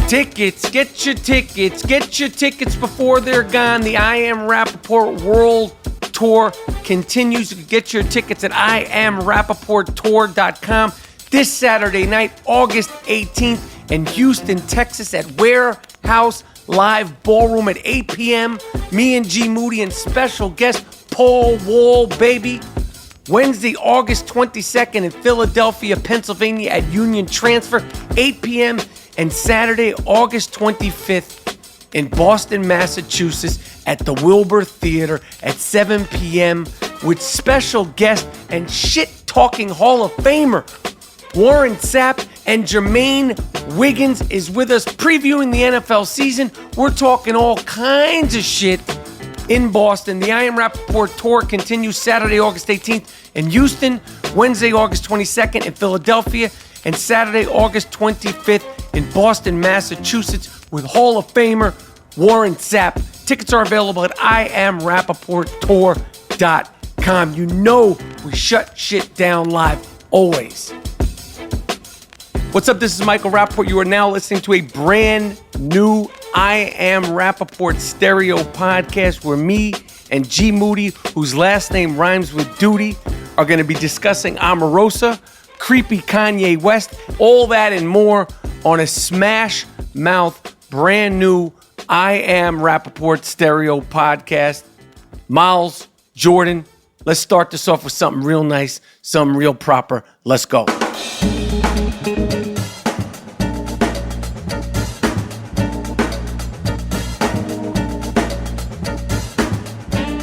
Tickets, get your tickets before they're gone. The I Am Rapaport World Tour continues. You can get your tickets at IamRapaportTour.com this Saturday night, August 18th in Houston, Texas at Warehouse Live Ballroom at 8 p.m. Me and G Moody and special guest Paul Wall, baby. Wednesday, August 22nd in Philadelphia, Pennsylvania at Union Transfer, 8 p.m. And Saturday, August 25th in Boston, Massachusetts at the Wilbur Theater at 7 p.m. with special guest and shit-talking Hall of Famer Warren Sapp, and Jermaine Wiggins is with us previewing the NFL season. We're talking all kinds of shit in Boston. The I Am Rapaport Tour continues Saturday, August 18th in Houston, Wednesday, August 22nd in Philadelphia, and Saturday, August 25th in Boston, Massachusetts with Hall of Famer Warren Sapp. Tickets are available at IamRapaportTour.com. You know we shut shit down live, always. What's up? This is Michael Rapaport. You are now listening to a brand new I Am Rapaport stereo podcast where me and G Moody, whose last name rhymes with duty, are going to be discussing Omarosa, creepy Kanye West, all that and more on a smash mouth, brand new I Am Rapaport stereo podcast. Miles, Jordan, let's start this off with something real nice, something real proper. Let's go.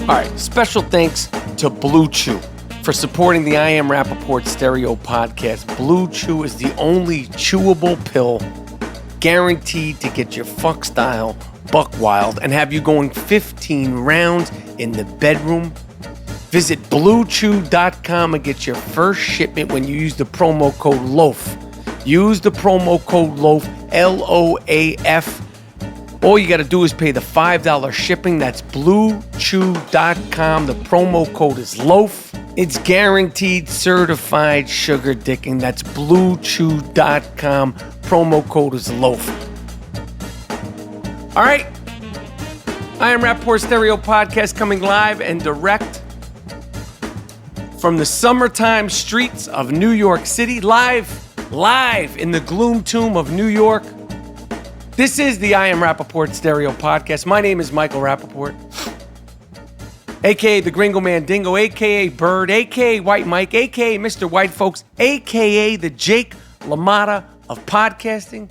All right, special thanks to Blue Chew for supporting the I Am Rapaport stereo podcast. Blue Chew is the only chewable pill guaranteed to get your fuck style buck wild and have you going 15 rounds in the bedroom. Visit BlueChew.com and get your first shipment when you use the promo code LOAF. Use the promo code LOAF, LOAF. All you got to do is pay the $5 shipping. That's BlueChew.com. The promo code is LOAF. It's guaranteed certified sugar dicking. That's BlueChew.com. Promo code is LOAF. All right. I Am Rapaport Stereo Podcast coming live and direct from the summertime streets of New York City. Live in the gloom tomb of New York. This is the I Am Rapaport Stereo Podcast. My name is Michael Rapaport, a.k.a. the Gringo Mandingo, a.k.a. Bird, a.k.a. White Mike, a.k.a. Mr. White Folks, a.k.a. the Jake LaMotta of podcasting.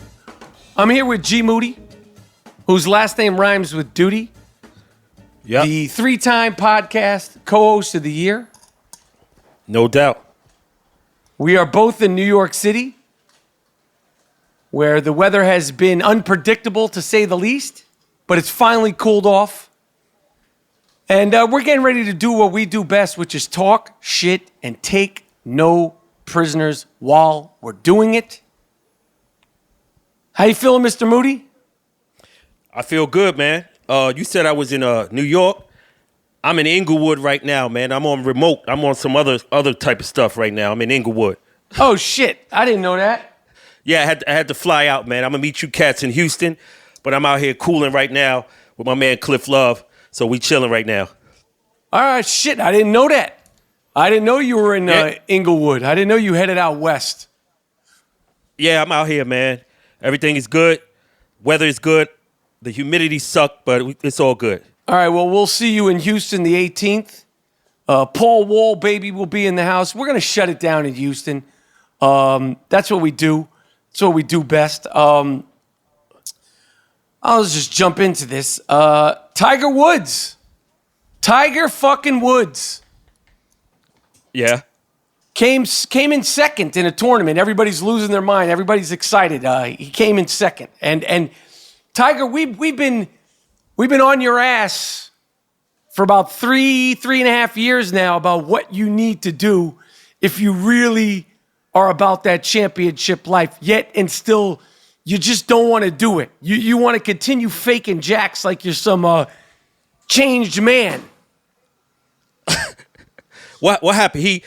I'm here with G Moody, whose last name rhymes with duty. Yep. The 3-time podcast co-host of the year. No doubt. We are both in New York City, where the weather has been unpredictable, to say the least, but it's finally cooled off. And we're getting ready to do what we do best, which is talk shit and take no prisoners while we're doing it. How you feeling, Mr. Moody? I feel good, man. You said I was in New York. I'm in Inglewood right now, man. I'm on remote. I'm on some other type of stuff right now. I'm in Inglewood. Oh, shit. I didn't know that. Yeah, I had to fly out, man. I'm going to meet you cats in Houston, but I'm out here cooling right now with my man Cliff Love, so we chilling right now. All right, shit. I didn't know that. I didn't know you were in Inglewood. I didn't know you headed out west. Yeah, I'm out here, man. Everything is good. Weather is good. The humidity sucked, but it's all good. All right, well, we'll see you in Houston the 18th. Paul Wall, baby, will be in the house. We're going to shut it down in Houston. That's what we do. That's what we do best. I'll just jump into this. Tiger Woods. Tiger fucking Woods. Yeah. Came in second in a tournament. Everybody's losing their mind. Everybody's excited. He came in second. And Tiger, we've been on your ass for about three and a half years now about what you need to do if you really are about that championship life, yet and still you just don't want to do it. You want to continue faking jacks like you're some changed man. What happened? He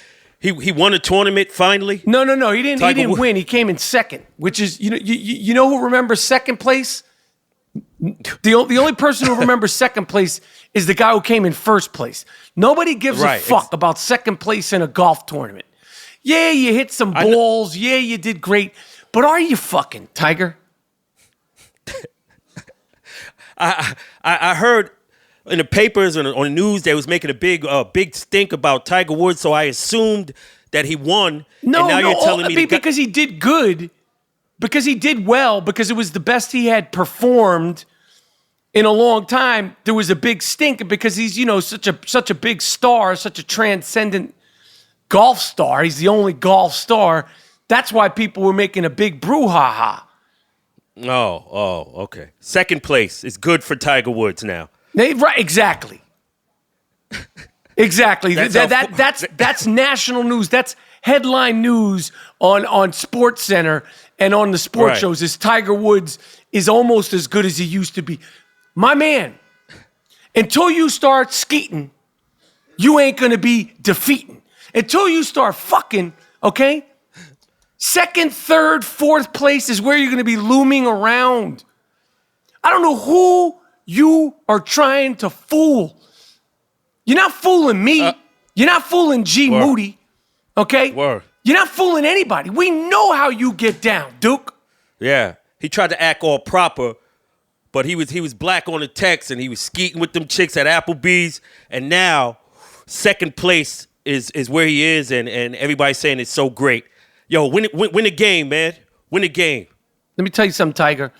He won a tournament finally. No. He didn't win. He came in second, which is you know who remembers second place? The only person who remembers second place is the guy who came in first place. Nobody gives a fuck about second place in a golf tournament. Yeah, you hit some balls. Yeah, you did great. But are you fucking, Tiger? I heard in the papers and on the news they was making a big stink about Tiger Woods, so I assumed that he won. No, and now you're telling me because he did good, because he did well, because it was the best he had performed in a long time. There was a big stink because he's such a big star, such a transcendent golf star. He's the only golf star. That's why people were making a big brouhaha. Oh, okay. Second place is good for Tiger Woods now. Right, exactly. Exactly. That's national news. That's headline news on SportsCenter and on the sports shows. Is Tiger Woods is almost as good as he used to be. My man, until you start skeeting, you ain't gonna be defeating. Until you start fucking, okay? Second, third, fourth place is where you're going to be looming around. I don't know who you are trying to fool. You're not fooling me. You're not fooling G. Moody, okay? You're not fooling anybody. We know how you get down, Duke. Yeah, he tried to act all proper, but he was black on the text, and he was skeeting with them chicks at Applebee's, and now second place is where he is, and everybody's saying it's so great. Yo, win a game, man. Win a game. Let me tell you something, Tiger.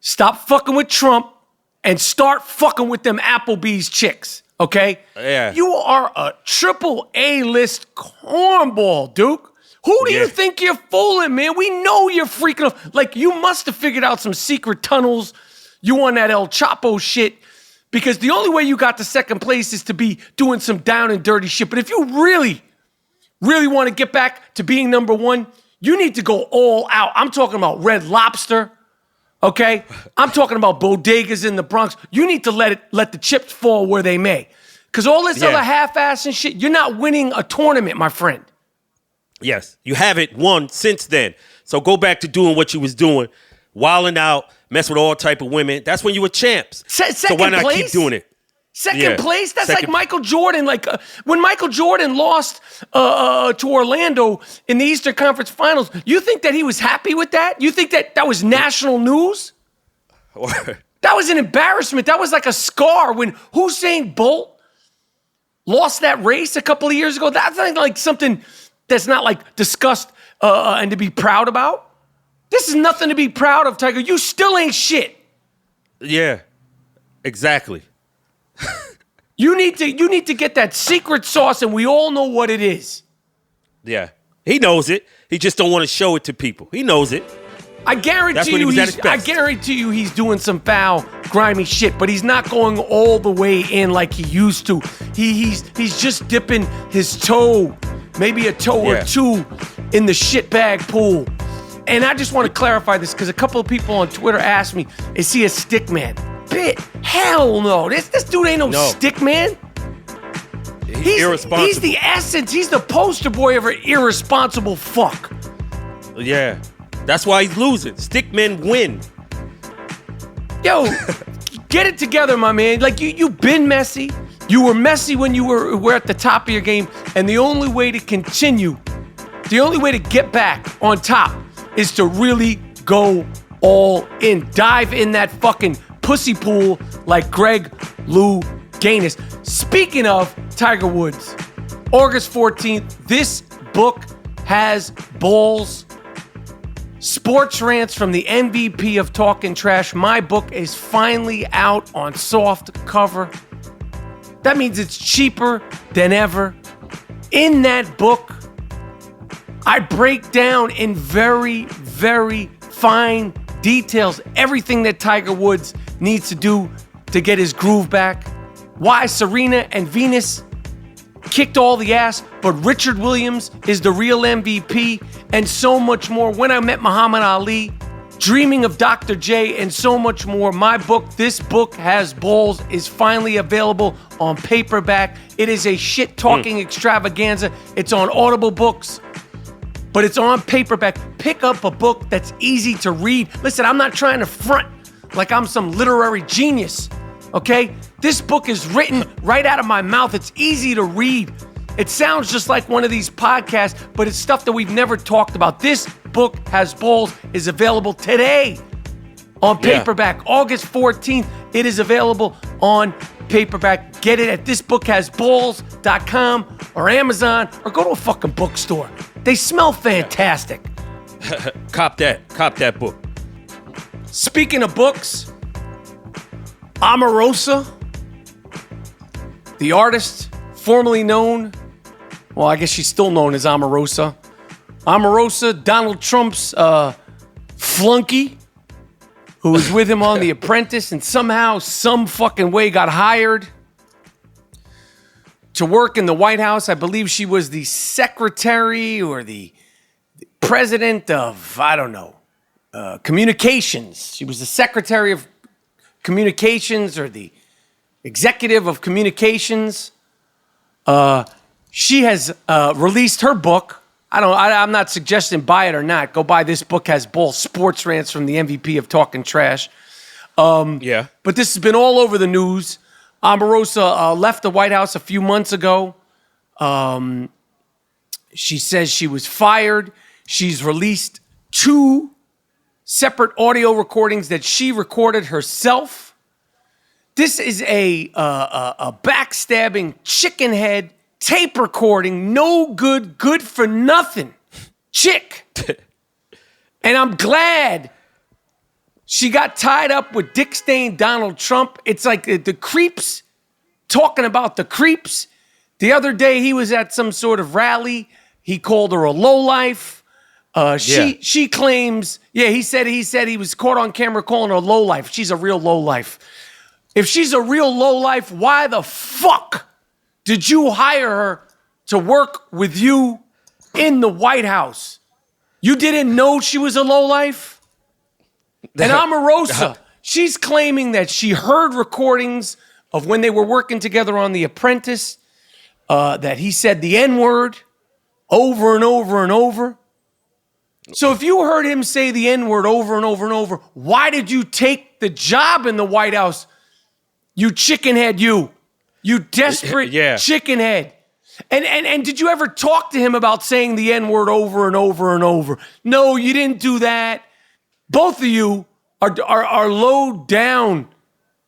Stop fucking with Trump and start fucking with them Applebee's chicks, okay? Yeah. You are a triple A-list cornball, Duke. Who do you think you're fooling, man? We know you're freaking off. Like, you must have figured out some secret tunnels. You on that El Chapo shit. Because the only way you got to second place is to be doing some down and dirty shit. But if you really want to get back to being number one, you need to go all out. I'm talking about Red Lobster, okay? I'm talking about bodegas in the Bronx. You need to let the chips fall where they may. Because all this other half-ass and shit, you're not winning a tournament, my friend. Yes, you haven't won since then. So go back to doing what you was doing, wilding out, mess with all type of women. That's when you were champs. So why not keep doing it? Second place? That's like Michael Jordan. Like when Michael Jordan lost to Orlando in the Eastern Conference Finals, you think that he was happy with that? You think that was national news? That was an embarrassment. That was like a scar when Usain Bolt lost that race a couple of years ago. That's like something that's not like discussed and to be proud about. This is nothing to be proud of, Tiger. You still ain't shit. Yeah, exactly. You need to get that secret sauce, and we all know what it is. Yeah, he knows it. He just don't want to show it to people. He knows it. I guarantee you he's doing some foul, grimy shit, but he's not going all the way in like he used to. He's just dipping his toe, maybe a toe or two, in the shitbag pool. And I just want to clarify this because a couple of people on Twitter asked me, is he a stick man? Hell no. This dude ain't no stick man. He's irresponsible. He's the essence. He's the poster boy of an irresponsible fuck. Yeah. That's why he's losing. Stick men win. Yo, get it together, my man. Like, you've been messy. You were messy when you were at the top of your game. And the only way to continue, the only way to get back on top is to really go all in. Dive in that fucking pussy pool like Greg Louganis. Speaking of Tiger Woods, August 14th, this book has balls. Sports rants from the MVP of Talking Trash. My book is finally out on soft cover. That means it's cheaper than ever. In that book, I break down in very, very fine details everything that Tiger Woods needs to do to get his groove back. Why Serena and Venus kicked all the ass, but Richard Williams is the real MVP, and so much more. When I met Muhammad Ali, Dreaming of Dr. J, and so much more. My book, This Book Has Balls, is finally available on paperback. It is a shit-talking extravaganza. It's on Audible Books, but it's on paperback. Pick up a book that's easy to read. Listen, I'm not trying to front like I'm some literary genius, okay? This book is written right out of my mouth. It's easy to read. It sounds just like one of these podcasts, but it's stuff that we've never talked about. This Book Has Balls is available today on paperback. August 14th, it is available on paperback. Get it at thisbookhasballs.com or Amazon, or go to a fucking bookstore. They smell fantastic. Cop that book. Speaking of books, Omarosa, the artist formerly known, well, I guess she's still known as Omarosa. Omarosa, Donald Trump's flunky, who was with him on The Apprentice and somehow, some fucking way got hired to work in the White House. I believe she was the secretary or the president of, I don't know, communications. She was the secretary of communications or the executive of communications. She has released her book. I'm not suggesting buy it or not. Go buy This Book Has Balls, sports rants from the MVP of Talking Trash. But this has been all over the news. Omarosa left the White House a few months ago. She says she was fired. She's released 2 separate audio recordings that she recorded herself. This is a backstabbing chicken head tape recording, no good for nothing chick. And I'm glad she got tied up with dick stained Donald Trump. It's like the creeps talking about the creeps. The other day he was at some sort of rally. He called her a lowlife. She claims, he said he was caught on camera calling her a lowlife. She's a real lowlife. If she's a real lowlife, why the fuck did you hire her to work with you in the White House? You didn't know she was a lowlife? And Omarosa, she's claiming that she heard recordings of when they were working together on The Apprentice, that he said the N-word over and over and over. So if you heard him say the N-word over and over and over, why did you take the job in the White House? You chickenhead, you desperate chickenhead. And did you ever talk to him about saying the N-word over and over and over? No, you didn't do that. Both of you are low down,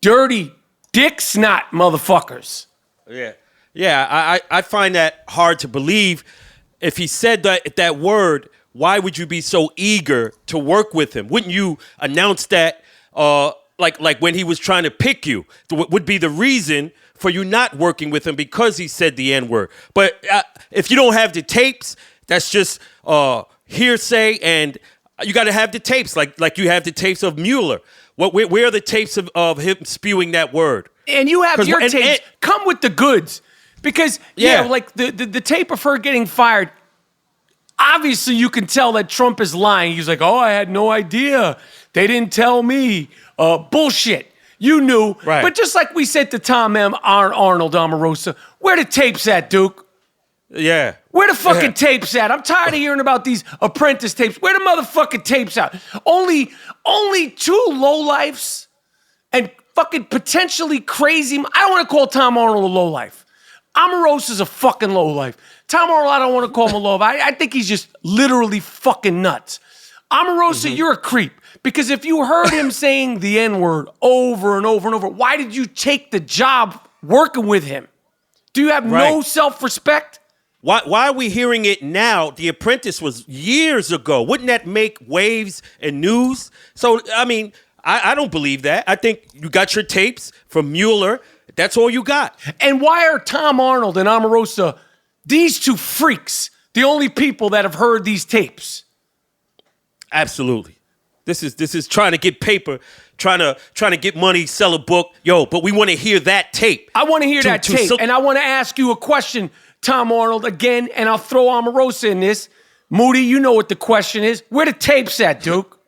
dirty dick snot motherfuckers. I find that hard to believe. If he said that word, why would you be so eager to work with him? Wouldn't you announce that? Like when he was trying to pick you, would be the reason for you not working with him because he said the N-word. But if you don't have the tapes, that's just hearsay, and you got to have the tapes, like you have the tapes of Mueller. Where are the tapes of him spewing that word? And you have your tapes. Come with the goods. Because, like the tape of her getting fired, obviously you can tell that Trump is lying. He's like, I had no idea. They didn't tell me. Bullshit. You knew. Right. But just like we said to Tom M. Arnold Omarosa, where the tapes at, Duke? Yeah. Where the fucking tapes at? I'm tired of hearing about these Apprentice tapes. Where the motherfucking tapes at? Only 2 lowlifes and fucking potentially crazy. I don't want to call Tom Arnold a lowlife. Omarosa's a fucking lowlife. Tom Arnold, I don't want to call him a lowlife. I think he's just literally fucking nuts. Omarosa, you're a creep. Because if you heard him saying the N-word over and over and over, why did you take the job working with him? Do you have no self-respect? Why are we hearing it now? The Apprentice was years ago. Wouldn't that make waves and news? So, I mean, I don't believe that. I think you got your tapes from Mueller. That's all you got. And why are Tom Arnold and Omarosa, these 2 freaks, the only people that have heard these tapes? Absolutely. This is trying to get paper, trying to get money, sell a book. But we want to hear that tape. I want to hear that tape. And I want to ask you a question, Tom Arnold, again, and I'll throw Omarosa in this. Moody, you know what the question is. Where the tapes at, Duke?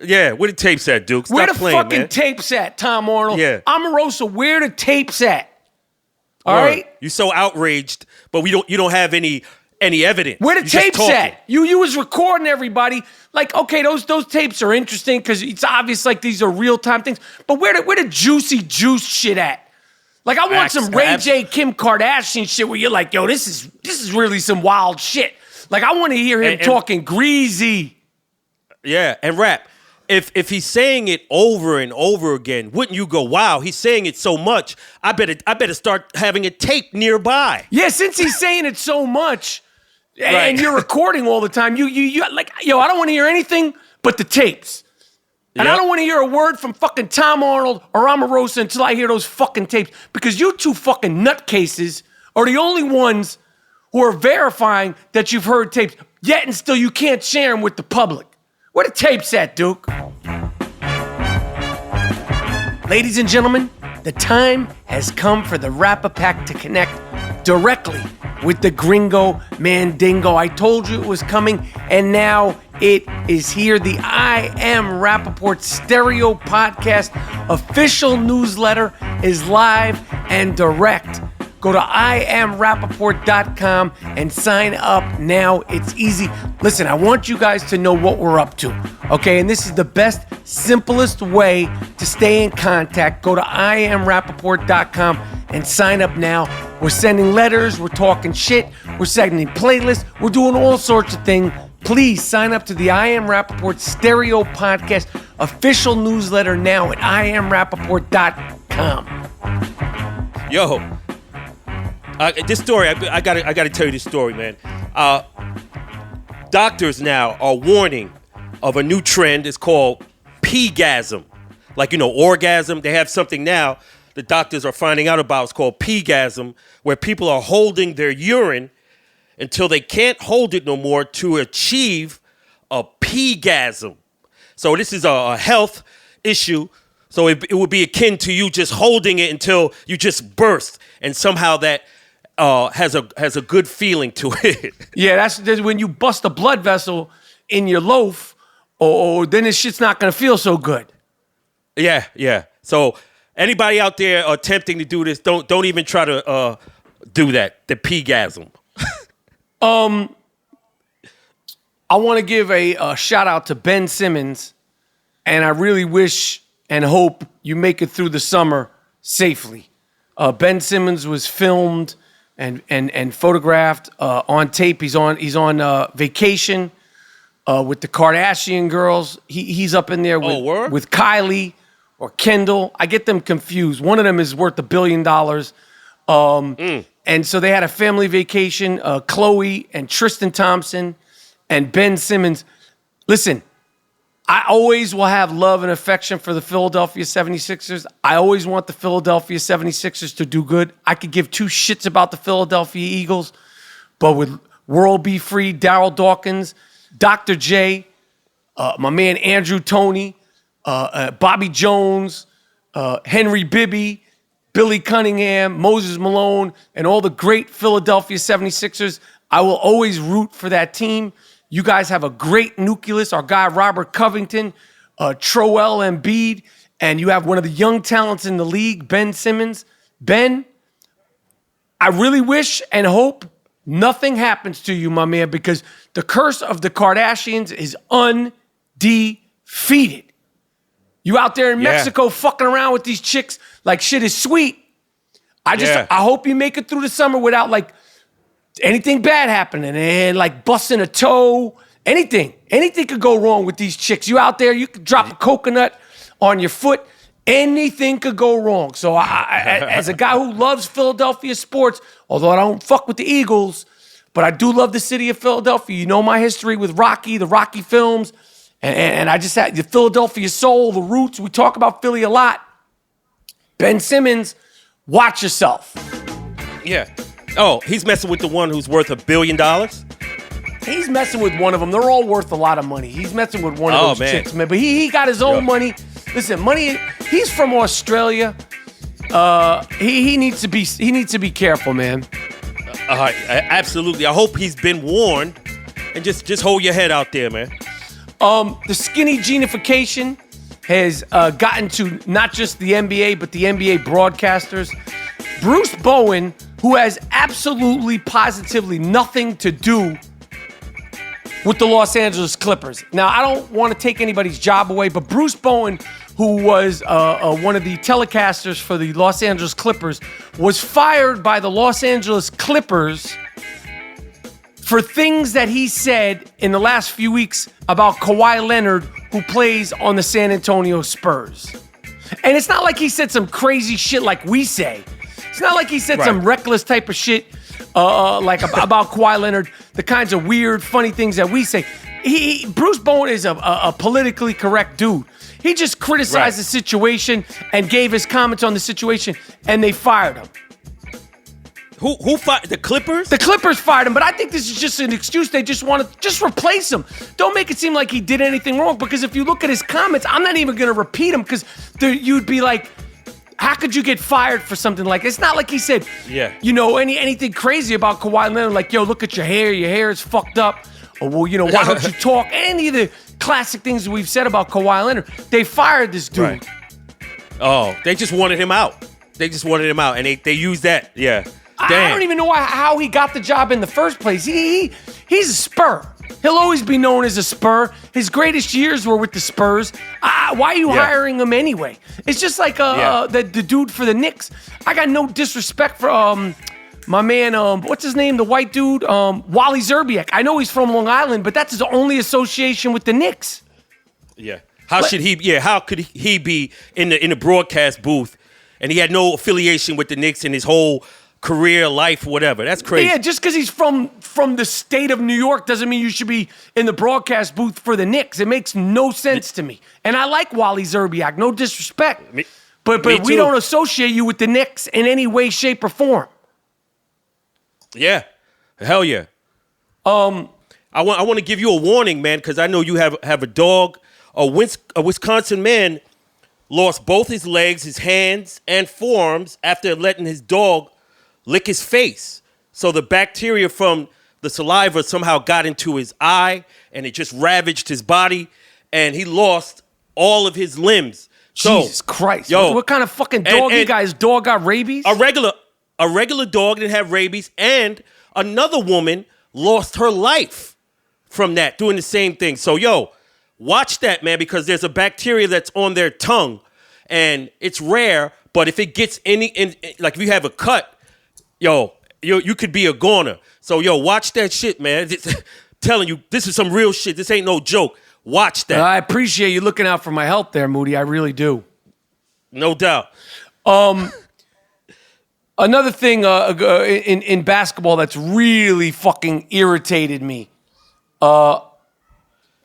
Yeah, where the tapes at, Duke? Stop Where the playing, fucking man. tapes at, Tom Arnold? Yeah. Omarosa, where the tapes at? All Word. right? You so outraged, but you don't have any evidence. Where the You just tapes talking. at? You was recording everybody. Like, okay, those tapes are interesting because it's obvious like these are real-time things. But where the juicy juice shit at? Like, I want some Ray J, Kim Kardashian shit where you're like, yo, this is really some wild shit. Like, I want to hear him talking greasy. Yeah, and Rap, if he's saying it over and over again, wouldn't you go, wow, he's saying it so much, I better start having a tape nearby. Yeah, since he's saying it so much, and Right. you're recording all the time, you like, yo, I don't want to hear anything but the tapes. And I don't want to hear a word from fucking Tom Arnold or Omarosa until I hear those fucking tapes. Because you two fucking nutcases are the only ones who are verifying that you've heard tapes, yet and still you can't share them with the public. Where the tapes at, Duke? Ladies and gentlemen, the time has come for the Rapaport to connect directly with the gringo mandingo. I told you it was coming, and now it is here. The I Am Rapaport Stereo Podcast official newsletter is live and direct. Go to IamRapaport.com and sign up now. It's easy. Listen, I want you guys to know what we're up to, okay? And this is the best, simplest way to stay in contact. Go to IamRapaport.com and sign up now. We're sending letters. We're talking shit. We're sending playlists. We're doing all sorts of things. Please sign up to the I Am Rapaport Stereo Podcast official newsletter now at IamRapaport.com. Yo, this story, I gotta tell you this story, man. Doctors now are warning of a new trend. It's called P-gasm. Like, orgasm. They have something now the doctors are finding out about. It's called P-gasm, where people are holding their urine until they can't hold it no more to achieve a P-gasm. So this is a health issue. So it would be akin to you just holding it until you just burst, and somehow that has a good feeling to it. Yeah, that's when you bust a blood vessel in your loaf, or then this shit's not gonna feel so good. Yeah. So anybody out there attempting to do this, don't even try to do that. The P-gasm. I want to give a shout out to Ben Simmons, and I really wish and hope you make it through the summer safely. Ben Simmons was filmed and photographed on tape. He's on vacation with the Kardashian girls. He's up in there with Kylie or Kendall. I get them confused. One of them is worth $1 billion. And so they had a family vacation. Khloe and Tristan Thompson and Ben Simmons. Listen, I always will have love and affection for the Philadelphia 76ers. I always want the Philadelphia 76ers to do good. I could give two shits about the Philadelphia Eagles, but with World Be Free, Darryl Dawkins, Dr. J, my man Andrew Toney, Bobby Jones, Henry Bibby, Billy Cunningham, Moses Malone, and all the great Philadelphia 76ers, I will always root for that team. You guys have a great nucleus. Our guy, Robert Covington, Troel Embiid, and you have one of the young talents in the league, Ben Simmons. Ben, I really wish and hope nothing happens to you, my man, because the curse of the Kardashians is undefeated. You out there in Mexico fucking around with these chicks like shit is sweet. I hope you make it through the summer without like anything bad happening and like busting a toe, anything could go wrong with these chicks. You out there, you could drop a coconut on your foot. Anything could go wrong. So as a guy who loves Philadelphia sports, although I don't fuck with the Eagles, but I do love the city of Philadelphia. You know my history with Rocky, the Rocky films, and I just had the Philadelphia soul, the roots. We talk about Philly a lot. Ben Simmons, watch yourself. Yeah. Oh, he's messing with the one who's worth $1 billion? He's messing with one of them. They're all worth a lot of money. He's messing with one of those chicks, man. But he got his own money. Listen, money. He's from Australia. He needs to be careful, man. Absolutely. I hope he's been warned. And just hold your head out there, man. The skinny genification has gotten to not just the NBA, but the NBA broadcasters. Bruce Bowen, who has absolutely, positively nothing to do with the Los Angeles Clippers. Now, I don't want to take anybody's job away, but Bruce Bowen, who was one of the telecasters for the Los Angeles Clippers, was fired by the Los Angeles Clippers for things that he said in the last few weeks about Kawhi Leonard, who plays on the San Antonio Spurs. And it's not like he said some crazy shit like we say. It's not like he said some reckless type of shit like about Kawhi Leonard, the kinds of weird, funny things that we say. Bruce Bowen is a politically correct dude. He just criticized the situation and gave his comments on the situation, and they fired him. Who fired the Clippers? The Clippers fired him, but I think this is just an excuse. They just want to just replace him. Don't make it seem like he did anything wrong, because if you look at his comments, I'm not even going to repeat them, because you'd be like, how could you get fired for something like this? It's not like he said, anything crazy about Kawhi Leonard, like, yo, look at your hair is fucked up. Or, well, why don't you talk? Any of the classic things that we've said about Kawhi Leonard. They fired this dude. Right. Oh, they just wanted him out. And they used that. Yeah. Damn. I don't even know how he got the job in the first place. He's a Spur. He'll always be known as a Spur. His greatest years were with the Spurs. Why are you hiring him anyway? It's just like the dude for the Knicks. I got no disrespect for my man, what's his name? The white dude, Wally Zerbiak. I know he's from Long Island, but that's his only association with the Knicks. Yeah. How could he be in the broadcast booth and he had no affiliation with the Knicks in his whole career, life, whatever? That's crazy. Yeah, just because he's from the state of New York doesn't mean you should be in the broadcast booth for the Knicks. It makes no sense to me. And I like Wally Zerbiak, no disrespect. But we don't associate you with the Knicks in any way, shape, or form. Yeah. Hell yeah. I want to give you a warning, man, because I know you have a dog. A Wisconsin man lost both his legs, his hands, and forearms after letting his dog lick his face. So the bacteria from the saliva somehow got into his eye, and it just ravaged his body, and he lost all of his limbs. Jesus Christ. Yo, what kind of fucking dog you got? His dog got rabies? A regular dog didn't have rabies, and another woman lost her life from that, doing the same thing. So, watch that, man, because there's a bacteria that's on their tongue, and it's rare, but if it gets like if you have a cut, you could be a goner. So, watch that shit, man. Telling you, this is some real shit. This ain't no joke. Watch that. I appreciate you looking out for my health there, Moody. I really do. No doubt. Another thing in basketball that's really fucking irritated me.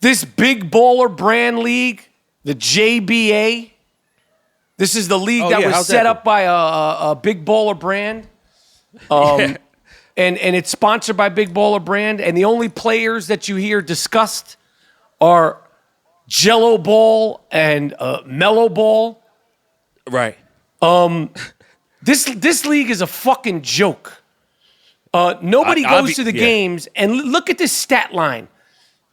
This big baller brand league, the JBA. This is the league that was set up by a big baller brand. And it's sponsored by Big Baller Brand, and the only players that you hear discussed are Jello Ball and Mellow Ball. Right. This league is a fucking joke. Nobody goes to the games, and look at this stat line.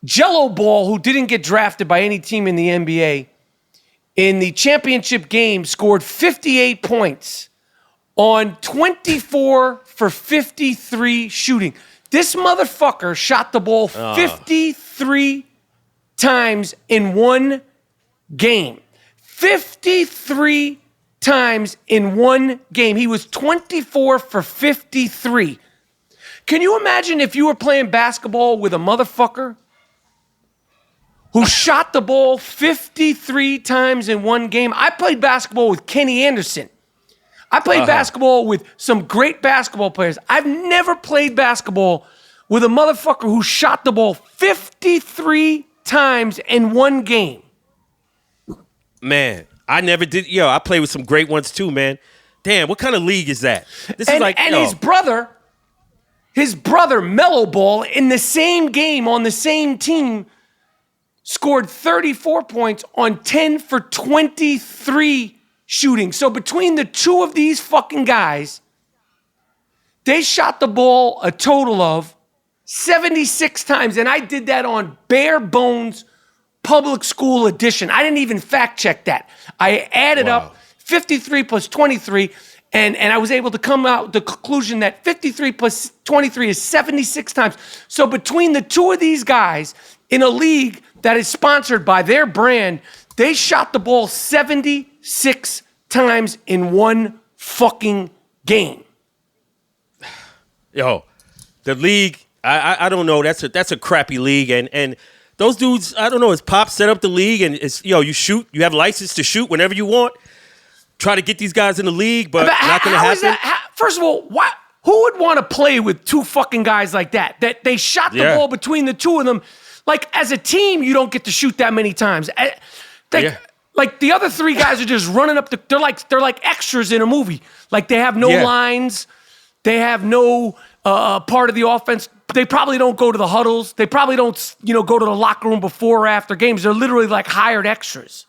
Jello Ball, who didn't get drafted by any team in the NBA, in the championship game scored 58 points on 24 for 53 shooting. This motherfucker shot the ball 53 times in one game. 53 times in one game. He was 24 for 53. Can you imagine if you were playing basketball with a motherfucker who shot the ball 53 times in one game? I played basketball with Kenny Anderson. I played basketball with some great basketball players. I've never played basketball with a motherfucker who shot the ball 53 times in one game. Man, I never did. I played with some great ones too, man. Damn, what kind of league is that? This is like, his brother Mellow Ball, in the same game on the same team, scored 34 points on 10 for 23 shooting. So between the two of these fucking guys, they shot the ball a total of 76 times. And I did that on bare bones public school edition. I didn't even fact check that. I added up 53 plus 23, and I was able to come out the conclusion that 53 plus 23 is 76 times. So between the two of these guys in a league that is sponsored by their brand, they shot the ball 76 times in one fucking game. Yo, the league, I don't know. That's a crappy league, and those dudes, I don't know. His pop set up the league, and it's you shoot, you have license to shoot whenever you want. Try to get these guys in the league, but not going to happen. First of all, who would want to play with two fucking guys like that? That they shot the ball between the two of them. Like as a team, you don't get to shoot that many times. Like the other three guys are just running up. They're like extras in a movie. Like they have no lines. They have no part of the offense. They probably don't go to the huddles. They probably don't, go to the locker room before or after games. They're literally like hired extras.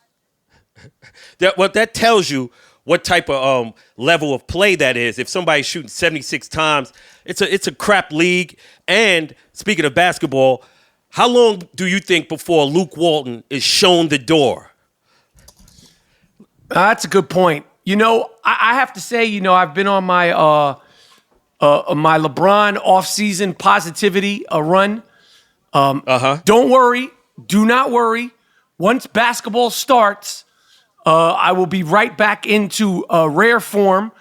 That tells you what type of level of play that is. If somebody's shooting 76 times, it's a crap league. And speaking of basketball, how long do you think before Luke Walton is shown the door? That's a good point. I have to say, I've been on my my LeBron offseason positivity run. Don't worry. Do not worry. Once basketball starts, I will be right back into rare form.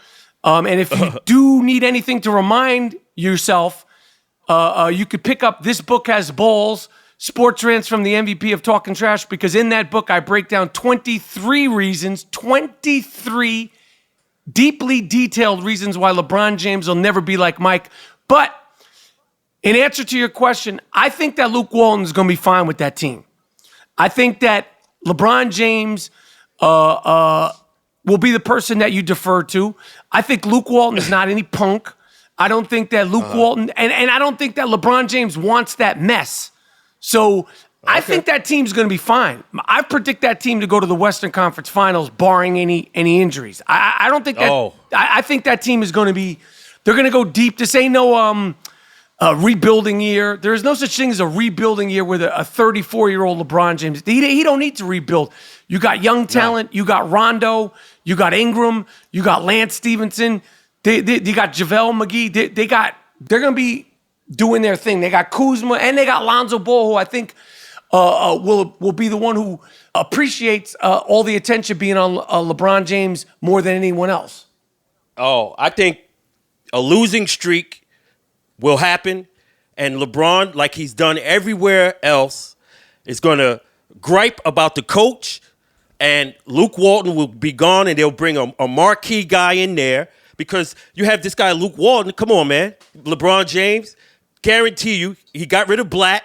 And if you do need anything to remind yourself, you could pick up This Book Has Balls, Sports Rants from the MVP of Talking Trash, because in that book I break down 23 deeply detailed reasons why LeBron James will never be like Mike. But in answer to your question, I think that Luke Walton is going to be fine with that team. I think that LeBron James will be the person that you defer to. I think Luke Walton is not any punk. I don't think that Luke Walton, and I don't think that LeBron James wants that mess. So I think that team's going to be fine. I predict that team to go to the Western Conference Finals, barring any injuries. I don't think that. I think that team is going to be. They're going to go deep. This ain't no rebuilding year. There is no such thing as a rebuilding year with a 34-year-old LeBron James. He don't need to rebuild. You got young talent. You got Rondo. You got Ingram. You got Lance Stevenson. You got JaVale McGee. They're going to be doing their thing. They got Kuzma and they got Lonzo Ball, who I think will be the one who appreciates all the attention being on LeBron James more than anyone else. I think a losing streak will happen, and LeBron, like he's done everywhere else, is going to gripe about the coach, and Luke Walton will be gone, and they'll bring a marquee guy in there because you have this guy, Luke Walton. Come on, man. LeBron James, guarantee you, he got rid of Blatt.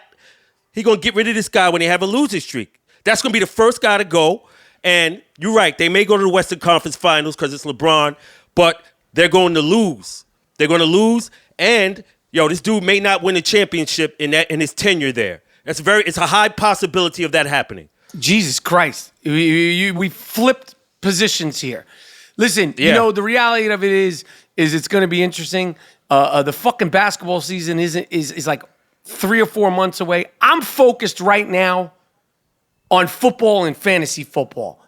He's going to get rid of this guy when they have a losing streak. That's going to be the first guy to go. And you're right. They may go to the Western Conference Finals because it's LeBron, but they're going to lose. They're going to lose. And, this dude may not win a championship in his tenure there. It's a high possibility of that happening. Jesus Christ. We flipped positions here. Listen, the reality of it is it's going to be interesting. The fucking basketball season is like 3 or 4 months away. I'm focused right now on football and fantasy football.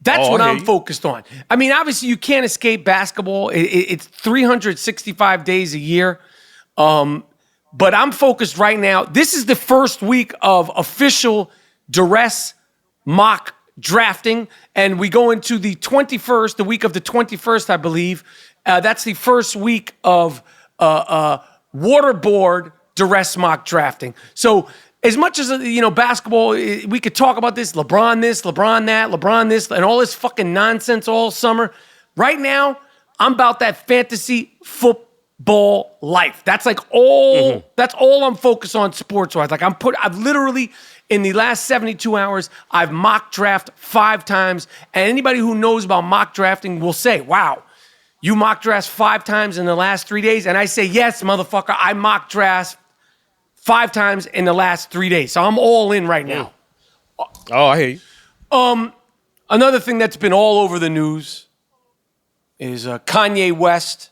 That's what I'm focused on. I mean, obviously, you can't escape basketball. It's 365 days a year. But I'm focused right now. This is the first week of official duress mock drafting. And we go into the 21st, the week of the 21st, I believe. That's the first week of waterboard duress mock drafting. So as much as, basketball, we could talk about this, LeBron this, LeBron that, LeBron this, and all this fucking nonsense all summer. Right now, I'm about that fantasy football life. That's like all, that's all I'm focused on sports-wise. Like I've literally, in the last 72 hours, I've mock draft 5 times. And anybody who knows about mock drafting will say, wow, you mock draft 5 times in the last 3 days? And I say, yes, motherfucker, I mock draft 5 times in the last 3 days. So I'm all in right now. I hear you. Another thing that's been all over the news is Kanye West.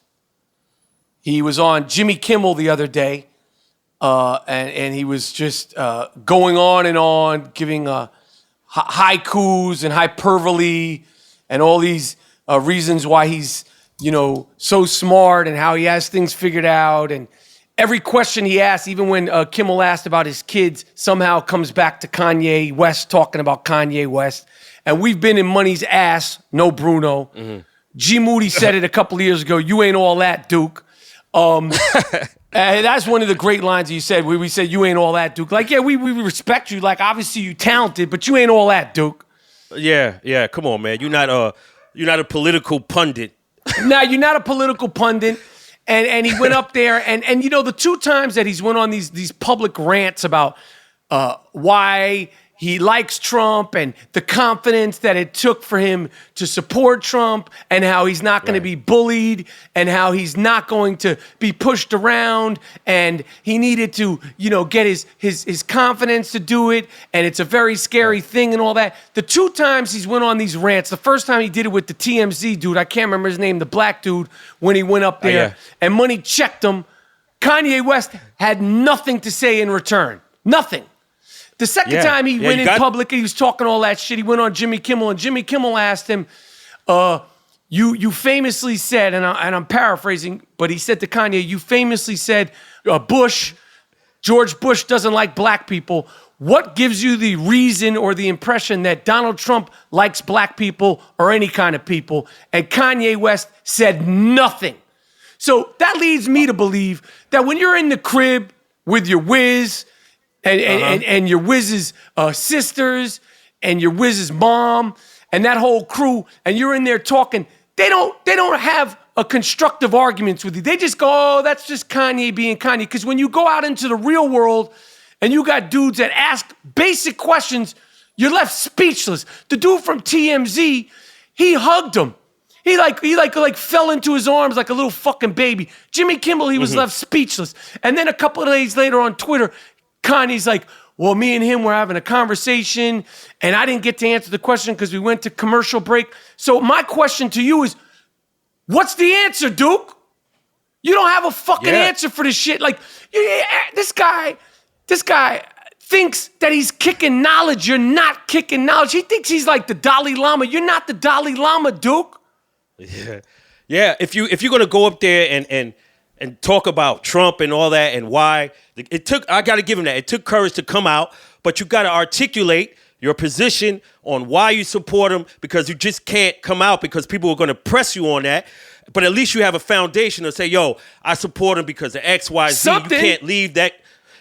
He was on Jimmy Kimmel the other day, and he was just going on and on, giving haikus and hyperbole and all these reasons why he's, so smart and how he has things figured out. And every question he asks, even when Kimmel asked about his kids, somehow comes back to Kanye West, talking about Kanye West. And we've been in Money's ass, no Bruno. Mm-hmm. G. Moody said it a couple of years ago, you ain't all that, Duke. And that's one of the great lines you said, where we said, you ain't all that, Duke. Like, yeah, we respect you. Like, obviously you talented, but you ain't all that, Duke. Yeah. Come on, man. You're not a political pundit. No, you're not a political pundit. And he went up there, and the 2 times that he's went on these public rants about why he likes Trump and the confidence that it took for him to support Trump, and how he's not going to be bullied, and how he's not going to be pushed around, and he needed to, get his confidence to do it, and it's a very scary thing and all that. The 2 times he's went on these rants, the first time he did it with the TMZ dude, I can't remember his name, the black dude, when he went up there, and Money checked him. Kanye West had nothing to say in return. Nothing. The second time he went in public, he was talking all that shit. He went on Jimmy Kimmel, and Jimmy Kimmel asked him, you famously said, and I'm paraphrasing, but he said to Kanye, you famously said, George Bush doesn't like black people. What gives you the reason or the impression that Donald Trump likes black people or any kind of people? And Kanye West said nothing. So that leads me to believe that when you're in the crib with your whiz, and your Wiz's sisters and your Wiz's mom and that whole crew, and you're in there talking, they don't have a constructive arguments with you. They just go, oh, that's just Kanye being Kanye. Because when you go out into the real world and you got dudes that ask basic questions, you're left speechless. The dude from TMZ, he hugged him. He fell into his arms like a little fucking baby. Jimmy Kimmel, he was left speechless. And then a couple of days later on Twitter, Kanye's like, well, me and him were having a conversation, and I didn't get to answer the question because we went to commercial break. So my question to you is, what's the answer, Duke? You don't have a fucking answer for this shit. Like, this guy thinks that he's kicking knowledge. You're not kicking knowledge. He thinks he's like the Dalai Lama. You're not the Dalai Lama, Duke. Yeah. If you're gonna go up there and talk about Trump and all that and why I got to give him that. It took courage to come out, but you got to articulate your position on why you support him, because you just can't come out because people are going to press you on that. But at least you have a foundation to say, yo, I support him because of X, Y, Z. Something. You can't leave that.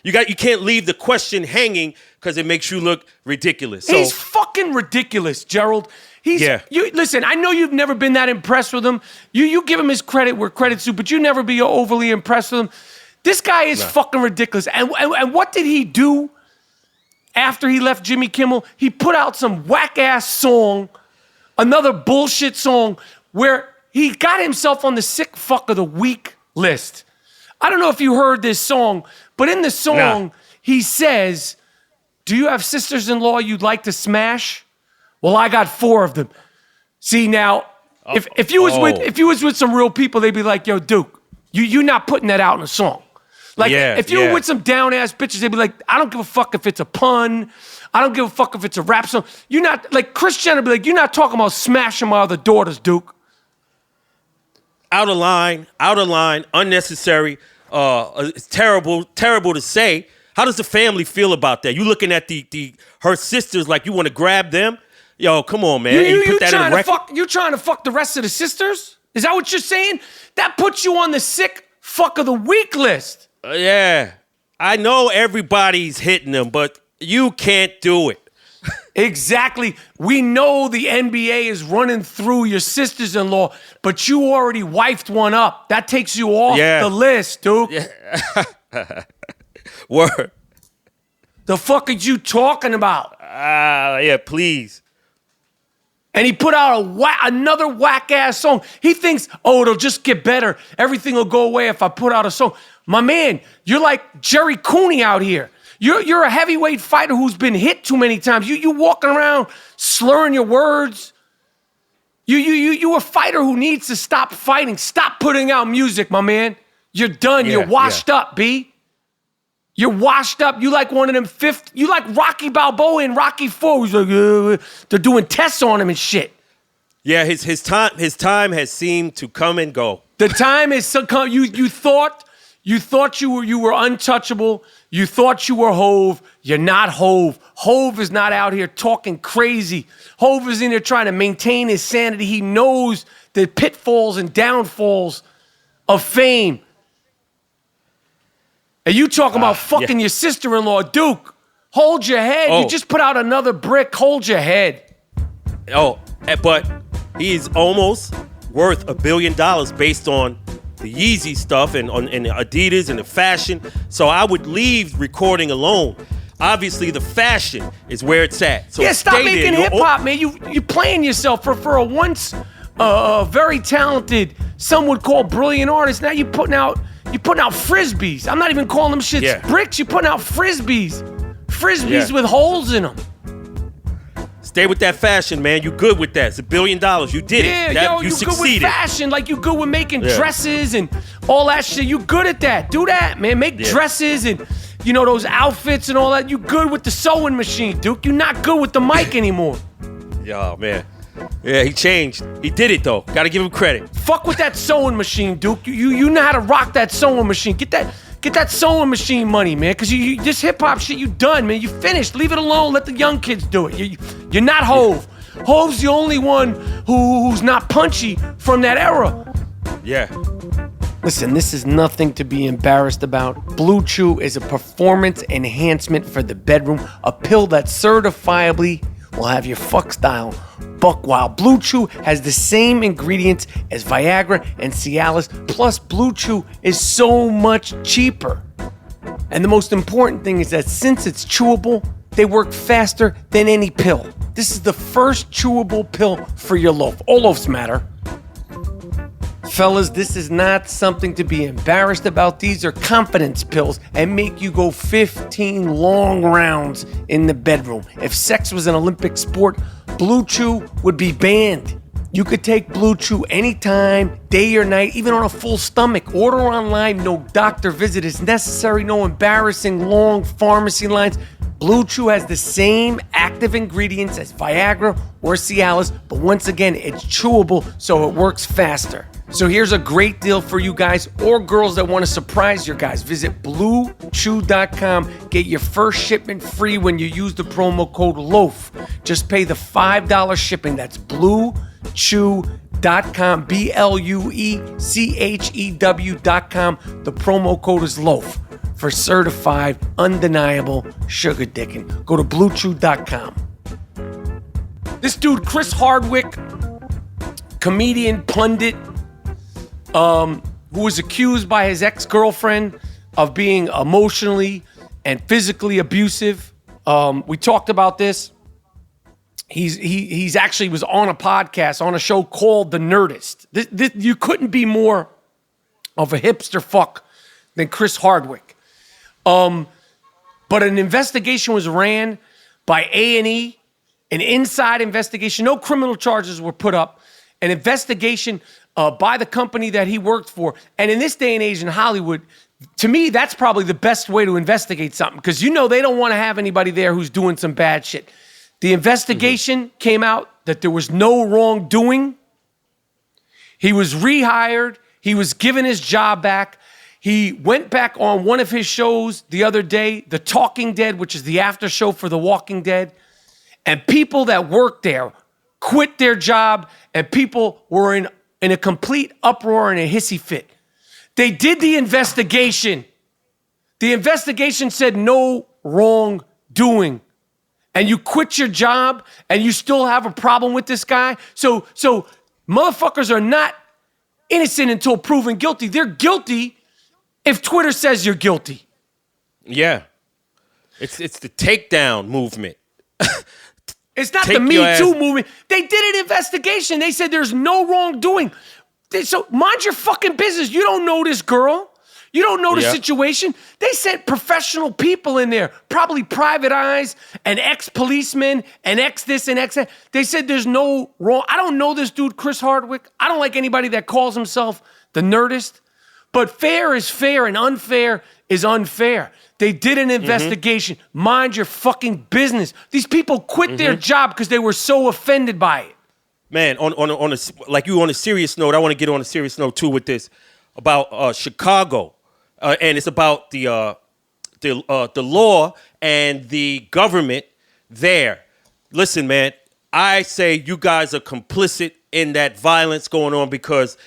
You can't leave the question hanging because it makes you look ridiculous. He's fucking ridiculous, Gerald. Listen, I know you've never been that impressed with him. You give him his credit where credit's due, but you never be overly impressed with him. This guy is fucking ridiculous. And what did he do after he left Jimmy Kimmel? He put out some whack-ass song, another bullshit song, where he got himself on the sick fuck of the week list. I don't know if you heard this song, but in the song, he says, do you have sisters-in-law you'd like to smash? Well, I got 4 of them. See, now, if you was with some real people, they'd be like, yo, Duke, you're not putting that out in a song. Like, if you were with some down-ass bitches, they'd be like, I don't give a fuck if it's a pun. I don't give a fuck if it's a rap song. You're not, like, Kris Jenner would be like, you're not talking about smashing my other daughters, Duke. Out of line, unnecessary. It's terrible to say. How does the family feel about that? You looking at her sisters like you want to grab them? Yo, come on, man. You trying to fuck the rest of the sisters? Is that what you're saying? That puts you on the sick fuck of the week list. Yeah. I know everybody's hitting them, but you can't do it. Exactly. We know the NBA is running through your sisters-in-law, but you already wifed one up. That takes you off the list, dude. Yeah. Word. The fuck are you talking about? Yeah, please. And he put out another whack-ass song. He thinks, it'll just get better. Everything will go away if I put out a song. My man, you're like Jerry Cooney out here. You're a heavyweight fighter who's been hit too many times. You walking around slurring your words. You a fighter who needs to stop fighting. Stop putting out music, my man. You're done. You're washed up, B. You're washed up. You like one of them you like Rocky Balboa in Rocky 4. He's like, they're doing tests on him and shit. Yeah, his time has seemed to come and go. The time has come. You thought you were untouchable. You thought you were Hove. You're not Hove. Hove is not out here talking crazy. Hove is in there trying to maintain his sanity. He knows the pitfalls and downfalls of fame. And you talking about fucking your sister-in-law, Duke. Hold your head. You just put out another brick. Hold your head. Oh, but he's almost worth $1 billion based on the Yeezy stuff and Adidas and the fashion. So I would leave recording alone. Obviously, the fashion is where it's at. So stop making hip-hop, man. You're playing yourself for a once very talented, some would call brilliant artist. Now you're putting out frisbees. I'm not even calling them shits bricks. You're putting out frisbees. Frisbees with holes in them. Stay with that fashion, man. You good with that. It's $1 billion. You did it. You succeeded. Good with fashion. Like you good with making dresses and all that shit. You good at that. Do that, man. Make dresses and those outfits and all that. You good with the sewing machine, Duke. You're not good with the mic anymore. Yo, man. Yeah, he changed. He did it though. Gotta give him credit. Fuck with that sewing machine, Duke. You know how to rock that sewing machine. Get that sewing machine money, man. Cause you this hip hop shit, you done, man. You finished. Leave it alone. Let the young kids do it. You're not Hove. Hove's the only one who's not punchy from that era. Yeah. Listen, this is nothing to be embarrassed about. Blue Chew is a performance enhancement for the bedroom, a pill that certifiably will have your fuck style buck wild. Blue Chew has the same ingredients as Viagra and Cialis, plus Blue Chew is so much cheaper. And the most important thing is that since it's chewable, they work faster than any pill. This is the first chewable pill for your loaf. All loafs matter. Fellas, this is not something to be embarrassed about. These are confidence pills and make you go 15 long rounds in the bedroom. If sex was an Olympic sport, Blue Chew would be banned. You could take Blue Chew anytime, day or night, even on a full stomach. Order online, no doctor visit is necessary, no embarrassing long pharmacy lines. Blue Chew has the same active ingredients as Viagra or Cialis, but once again, it's chewable, so it works faster. So here's a great deal for you guys or girls that want to surprise your guys. Visit BlueChew.com. Get your first shipment free when you use the promo code LOAF. Just pay the $5 shipping. That's BlueChew.com. BlueChew.com. The promo code is LOAF for certified, undeniable sugar dicking. Go to BlueChew.com. This dude, Chris Hardwick, comedian, pundit, who was accused by his ex-girlfriend of being emotionally and physically abusive. We talked about this. He's actually was on a podcast, on a show called The Nerdist. You couldn't be more of a hipster fuck than Chris Hardwick. But an investigation was ran by A&E, an inside investigation. No criminal charges were put up. An investigation by the company that he worked for. And in this day and age in Hollywood, to me, that's probably the best way to investigate something because they don't want to have anybody there who's doing some bad shit. The investigation came out that there was no wrongdoing. He was rehired. He was given his job back. He went back on one of his shows the other day, The Talking Dead, which is the after show for The Walking Dead. And people that worked there quit their job, and people were in a complete uproar and a hissy fit. They did the investigation. The investigation said no wrongdoing. And you quit your job and you still have a problem with this guy? So motherfuckers are not innocent until proven guilty. They're guilty if Twitter says you're guilty. Yeah. It's the takedown movement. It's not the Me Too movement. They did an investigation. They said there's no wrongdoing. So mind your fucking business. You don't know this girl. You don't know the situation. They sent professional people in there, probably private eyes, and ex-policemen, and ex-this and ex-that. They said there's no wrong. I don't know this dude, Chris Hardwick. I don't like anybody that calls himself the Nerdist. But fair is fair and unfair is unfair. They did an investigation. Mind your fucking business. These people quit their job because they were so offended by it. Man, on a, like you on a serious note, I want to get on a serious note too with this about Chicago, and it's about the law and the government there. Listen, man, I say you guys are complicit in that violence going on because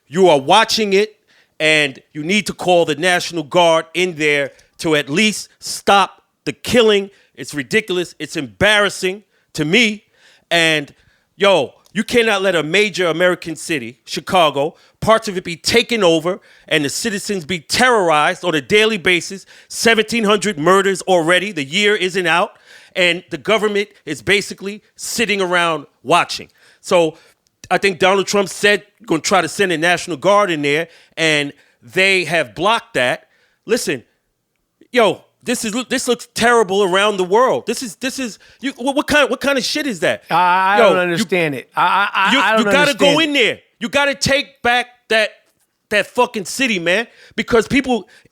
you are watching it, and you need to call the National Guard in there to at least stop the killing. It's ridiculous. It's embarrassing to me. And, yo, you cannot let a major American city, Chicago, parts of it be taken over and the citizens be terrorized on a daily basis. 1,700 murders already. The year isn't out. And the government is basically sitting around watching. So I think Donald Trump said going to try to send a National Guard in there, and they have blocked that. Listen, yo, this looks terrible around the world. This is you, what kind of shit is that? I don't understand it. I don't you gotta understand go in there. You gotta take back that fucking city, man, because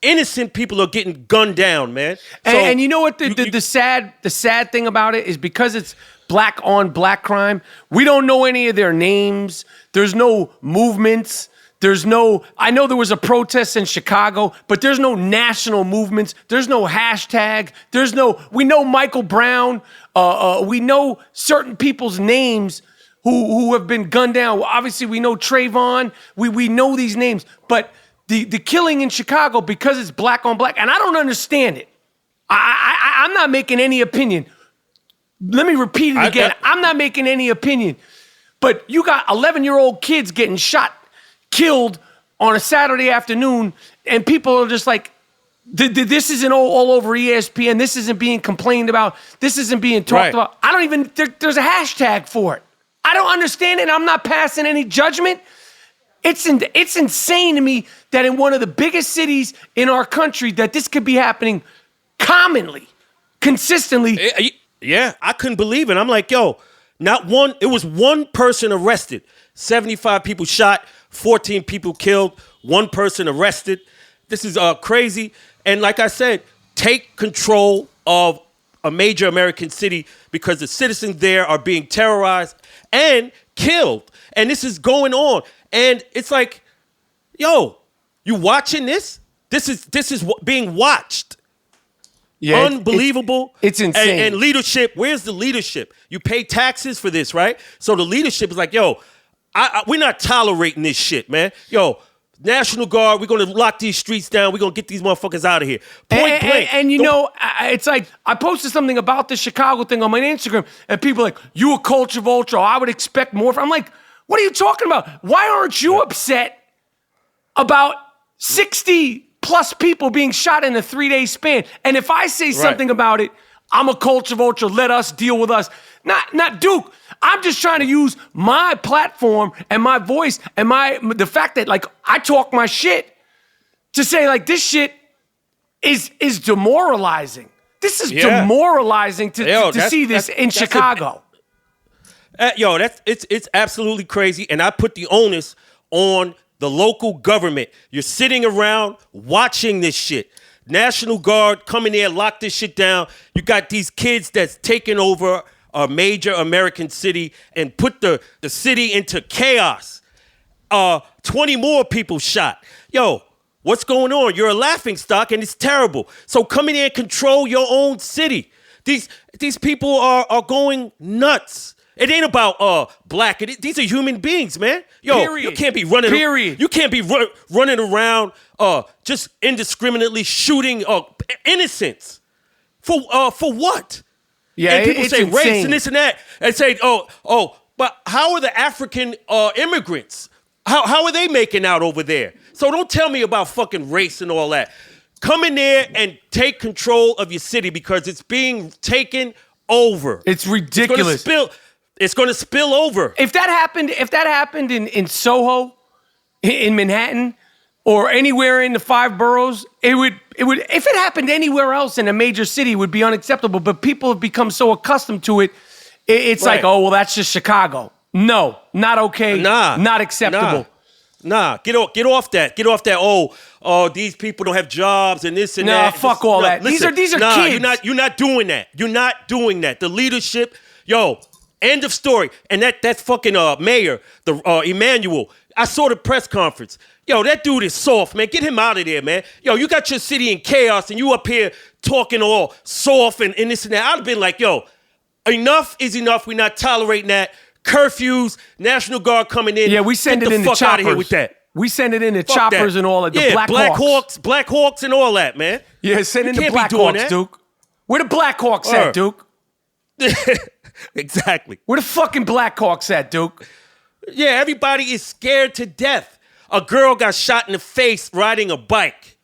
innocent people are getting gunned down, man. So, and you know what the sad thing about it is, because it's black on black crime, we don't know any of their names. There's no movements. I know there was a protest in Chicago, but there's no national movements. There's no hashtag. We know Michael Brown. We know certain people's names who have been gunned down. Obviously, we know Trayvon. We know these names. But the killing in Chicago, because it's black on black, and I don't understand it. I'm not making any opinion. Let me repeat it again. I'm not making any opinion. But you got 11-year-old kids getting shot, killed on a Saturday afternoon, and people are just like, this isn't all over ESPN. This isn't being complained about. This isn't being talked about. I don't even, there's a hashtag for it. I don't understand it. I'm not passing any judgment. It's insane to me that in one of the biggest cities in our country that this could be happening commonly, consistently. Yeah, I couldn't believe it. I'm like, yo, it was one person arrested, 75 people shot, 14 people killed, one person arrested. This is crazy. And like I said, take control of a major American city because the citizens there are being terrorized and killed. And this is going on. And it's like, yo, you watching this? This is being watched. Yeah, unbelievable. It's insane. And leadership, where's the leadership? You pay taxes for this, right? So the leadership is like, yo, we're not tolerating this shit, man. Yo, National Guard, we're going to lock these streets down. We're going to get these motherfuckers out of here. Point blank. And you know, it's like, I posted something about the Chicago thing on my Instagram, and people are like, you a culture vulture. I would expect more. I'm like, what are you talking about? Why aren't you upset about 60 plus people being shot in a 3-day span? And if I say something about it, I'm a culture vulture. Let us deal with us. Not Duke. I'm just trying to use my platform and my voice and the fact that, like, I talk my shit to say, like, this shit is demoralizing. This is demoralizing to see this in Chicago. It's absolutely crazy, and I put the onus on the local government. You're sitting around watching this shit. National Guard come in there, lock this shit down. You got these kids that's taking over a major American city and put the city into chaos. 20 more people shot. Yo, what's going on? You're a laughingstock, and it's terrible. So come in there and control your own city. These people are going nuts. It ain't about black. These are human beings, man. Yo, Period. You can't be running. Period. You can't be running around just indiscriminately shooting innocents. For what? Yeah, and people say insane. race and this and that, and say, but how are the African immigrants? How are they making out over there? So don't tell me about fucking race and all that. Come in there and take control of your city because it's being taken over. It's ridiculous. It's going to spill over. If that happened in Soho, in Manhattan, or anywhere in the 5 boroughs, it would. If it happened anywhere else in a major city, it would be unacceptable. But people have become so accustomed to it. It's like, oh well, that's just Chicago. No, not okay. Not acceptable. Nah, get off that. Get off that. Oh, these people don't have jobs and this and that. Fuck all that. Listen, these are kids. You're not doing that. You're not doing that. The leadership, end of story. And that fucking mayor, the Emmanuel. I saw the press conference. That dude is soft, man. Get him out of there, man. You got your city in chaos and you up here talking all soft and this and that. I'd have been like, enough is enough. We're not tolerating that. Curfews, National Guard coming in. Yeah, we send it in the choppers. Out of here with that. We send it in the choppers and all of the Black Hawks and all that, man. Yeah, send in the Black Hawks, Duke. Where the Black Hawks at, Duke? Exactly. Where the fucking Black Hawks at, Duke? Yeah, everybody is scared to death. A girl got shot in the face riding a bike.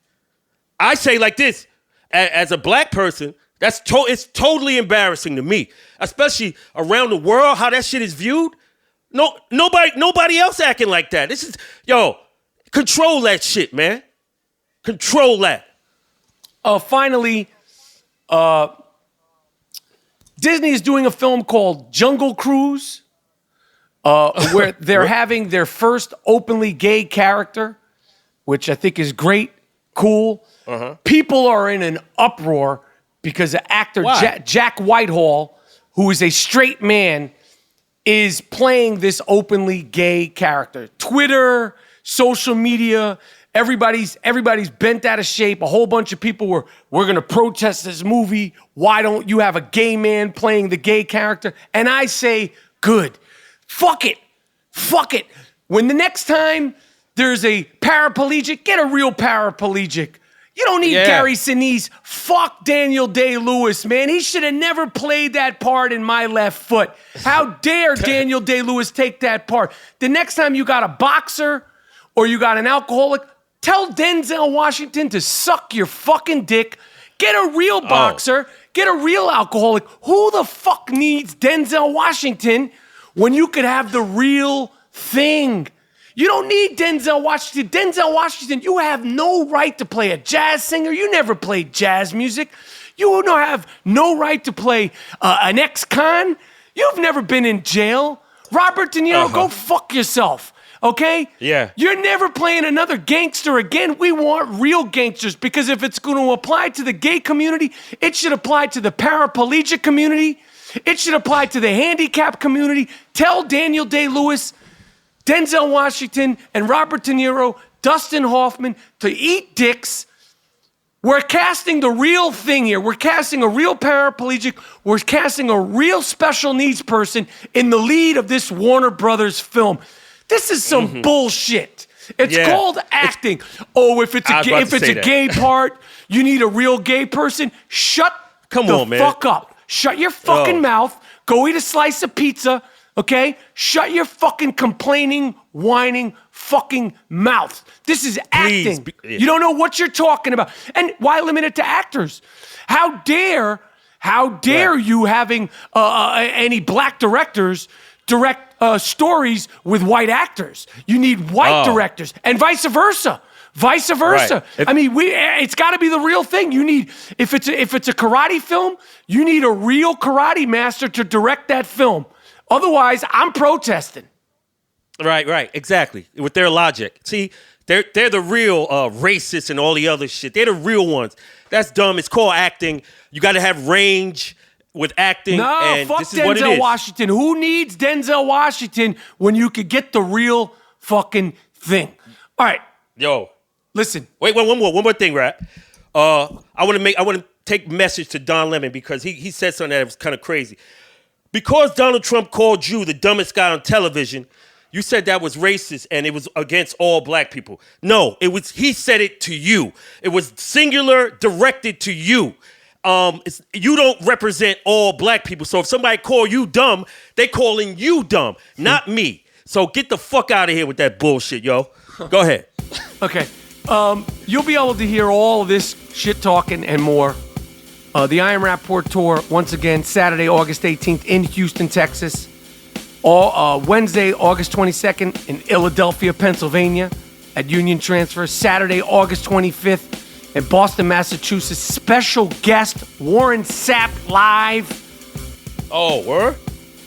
I say like this, as a black person, it's totally embarrassing to me, especially around the world, how that shit is viewed. No, nobody else acting like that. This is, control that shit, man. Control that. Finally, Disney is doing a film called Jungle Cruise, where they're having their first openly gay character, which I think is great, cool. Uh-huh. People are in an uproar because actor Jack Whitehall, who is a straight man, is playing this openly gay character. Twitter, social media, everybody's bent out of shape. A whole bunch of people we're going to protest this movie. Why don't you have a gay man playing the gay character? And I say, good. Fuck it. When the next time there's a paraplegic, get a real paraplegic. You don't need Gary Sinise. Fuck Daniel Day-Lewis, man. He should have never played that part in My Left Foot. How dare Daniel Day-Lewis take that part? The next time you got a boxer or you got an alcoholic, tell Denzel Washington to suck your fucking dick. Get a real boxer. Get a real alcoholic. Who the fuck needs Denzel Washington when you could have the real thing? You don't need Denzel Washington. Denzel Washington, you have no right to play a jazz singer. You never played jazz music. You don't have no right to play an ex-con. You've never been in jail. Robert De Niro, go fuck yourself, okay? Yeah. You're never playing another gangster again. We want real gangsters because if it's going to apply to the gay community, it should apply to the paraplegic community. It should apply to the handicapped community. Tell Daniel Day-Lewis, Denzel Washington, and Robert De Niro, Dustin Hoffman to eat dicks. We're casting the real thing here. We're casting a real paraplegic. We're casting a real special needs person in the lead of this Warner Brothers film. This is some bullshit. It's called acting. If it's a gay part, you need a real gay person. Shut the fuck up. Shut your fucking mouth. Go eat a slice of pizza. Okay? Shut your fucking complaining, whining fucking mouth. This is acting. You don't know what you're talking about. And why limit it to actors? How dare you having any black directors direct stories with white actors? You need white directors and vice versa. Right. I mean, it's got to be the real thing. You need, if it's a karate film, you need a real karate master to direct that film. Otherwise, I'm protesting. Right, exactly. With their logic. See, they're the real racists and all the other shit. They're the real ones. That's dumb. It's called acting. You got to have range with acting. No, and fuck this is what it Denzel is. Washington. Who needs Denzel Washington when you could get the real fucking thing? All right. Yo. Listen. Wait, one more thing, Rap. I want to take message to Don Lemon because he said something that was kind of crazy. Because Donald Trump called you the dumbest guy on television, you said that was racist and it was against all black people. No, he said it to you. It was singular, directed to you. You don't represent all black people. So if somebody call you dumb, they calling you dumb, not me. So get the fuck out of here with that bullshit, yo. Go ahead. Okay. You'll be able to hear all of this shit talking and more. The I Am Rapaport tour, once again, Saturday, August 18th in Houston, Texas. Wednesday, August 22nd in Philadelphia, Pennsylvania at Union Transfer. Saturday, August 25th in Boston, Massachusetts. Special guest, Warren Sapp live. Oh, word?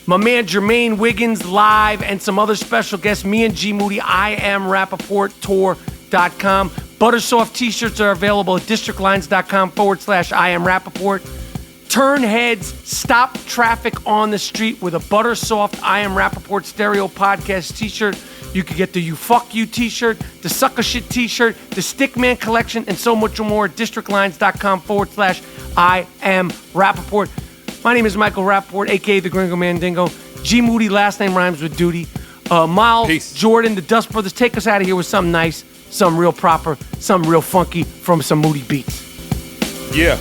My man Jermaine Wiggins live and some other special guests. Me and G Moody, I am RapaportTour.com. Buttersoft t-shirts are available at districtlines.com/I am Rapaport. Turn heads, stop traffic on the street with a Buttersoft I am Rapaport stereo podcast t-shirt. You can get the You Fuck You t-shirt, the Sucker Shit t-shirt, the Stickman collection, and so much more at districtlines.com/I am Rapaport. My name is Michael Rapaport, a.k.a. the Gringo Mandingo. G Moody, last name rhymes with duty. Miles, Peace. Jordan, the Dust Brothers, take us out of here with something nice, something real proper, something real funky from some Moody beats. Yeah.